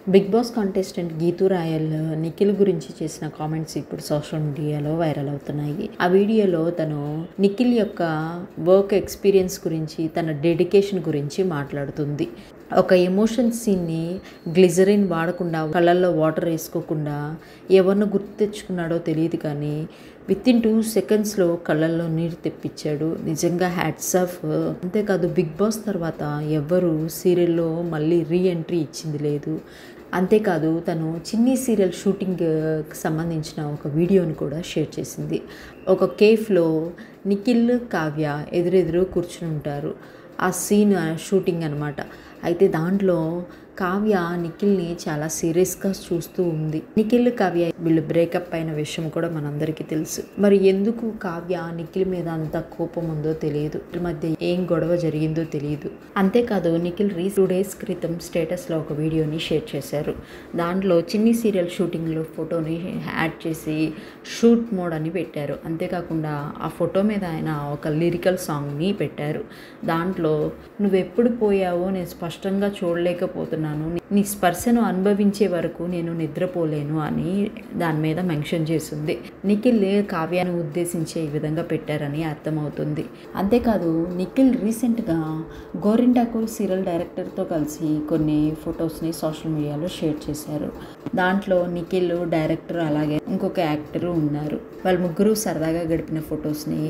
Big boss contestant Geethu Royal Nikhil గురించి చేసిన comments ఇప్పుడు సోషల్ మీడియాలో వైరల్ అవుతున్నాయి. ఆ వీడియోలో తను నిఖిల్ యొక్క వర్క్ ఎక్స్పీరియన్స్ గురించి, తన డెడికేషన్ గురించి మాట్లాడుతుంది. ఒక ఎమోషన్ సీన్ని గ్లిజరిన్ వాడకుండా, కళ్ళల్లో వాటర్ వేసుకోకుండా ఎవరిని గుర్తు తెచ్చుకున్నాడో తెలియదు కానీ వితిన్ 2 secondsలో కళ్ళల్లో నీరు తెప్పించాడు. నిజంగా హ్యాట్స్ ఆఫ్. అంతేకాదు బిగ్ బాస్ తర్వాత ఎవ్వరూ సీరియల్లో మళ్ళీ రీఎంట్రీ ఇచ్చింది లేదు. అంతేకాదు తను చిన్ని సీరియల్ షూటింగ్కి సంబంధించిన ఒక వీడియోని కూడా షేర్ చేసింది. ఒక కేఫ్లో నిఖిల్, కావ్య ఎదురెదురు కూర్చుని ఉంటారు. ఆ సీన్ షూటింగ్ అనమాట. అయితే దాంట్లో కావ్య నిఖిల్ని చాలా సీరియస్గా చూస్తూ ఉంది. నిఖిల్, కావ్య వీళ్ళు బ్రేకప్ అయిన విషయం కూడా మనందరికీ తెలుసు. మరి ఎందుకు కావ్య నిఖిల్ మీద అంత కోపం ఉందో తెలియదు. మధ్య ఏం గొడవ జరిగిందో తెలియదు. అంతేకాదు నిఖిల్ 2 days క్రితం స్టేటస్లో ఒక వీడియోని షేర్ చేశారు. దాంట్లో చిన్ని సీరియల్ షూటింగ్లో ఫోటోని యాడ్ చేసి షూట్ మోడ్ అని పెట్టారు. అంతేకాకుండా ఆ ఫోటో మీద ఆయన ఒక లిరికల్ సాంగ్ని పెట్టారు. దాంట్లో నువ్వెప్పుడు పోయావో నేను స్పష్టంగా చూడలేకపోతున్నాను, నీ స్పర్శను అనుభవించే వరకు నేను నిద్రపోలేను అని దాని మీద మెన్షన్ చేసింది. నిఖిల్ కావ్యాన్ని ఉద్దేశించే ఈ విధంగా పెట్టారని అర్థమవుతుంది. అంతేకాదు నిఖిల్ రీసెంట్గా గోరింటాకు సీరియల్ డైరెక్టర్తో కలిసి కొన్ని ఫొటోస్ని సోషల్ మీడియాలో షేర్ చేశారు. దాంట్లో నిఖిల్, డైరెక్టర్ అలాగే ఇంకొక యాక్టర్ ఉన్నారు. వాళ్ళు ముగ్గురు సరదాగా గడిపిన ఫొటోస్ని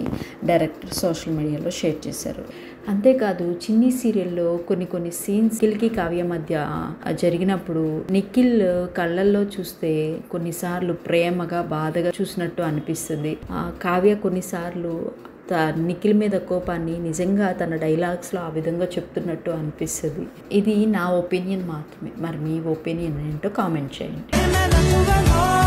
డైరెక్టర్ సోషల్ మీడియాలో షేర్ చేశారు. అంతేకాదు చిన్ని సీరియల్లో కొన్ని సీన్స్ నిఖిల్కి కావ్య మధ్య జరిగినప్పుడు నిఖిల్ కళ్ళల్లో చూస్తే కొన్నిసార్లు ప్రేమగా, బాధగా చూసినట్టు అనిపిస్తుంది. కావ్య కొన్నిసార్లు నిఖిల్ మీద కోపాన్ని నిజంగా తన డైలాగ్స్లో ఆ విధంగా చెప్తున్నట్టు అనిపిస్తుంది. ఇది నా ఒపీనియన్ మాత్రమే. మరి మీ ఒపీనియన్ ఏంటో కామెంట్ చేయండి.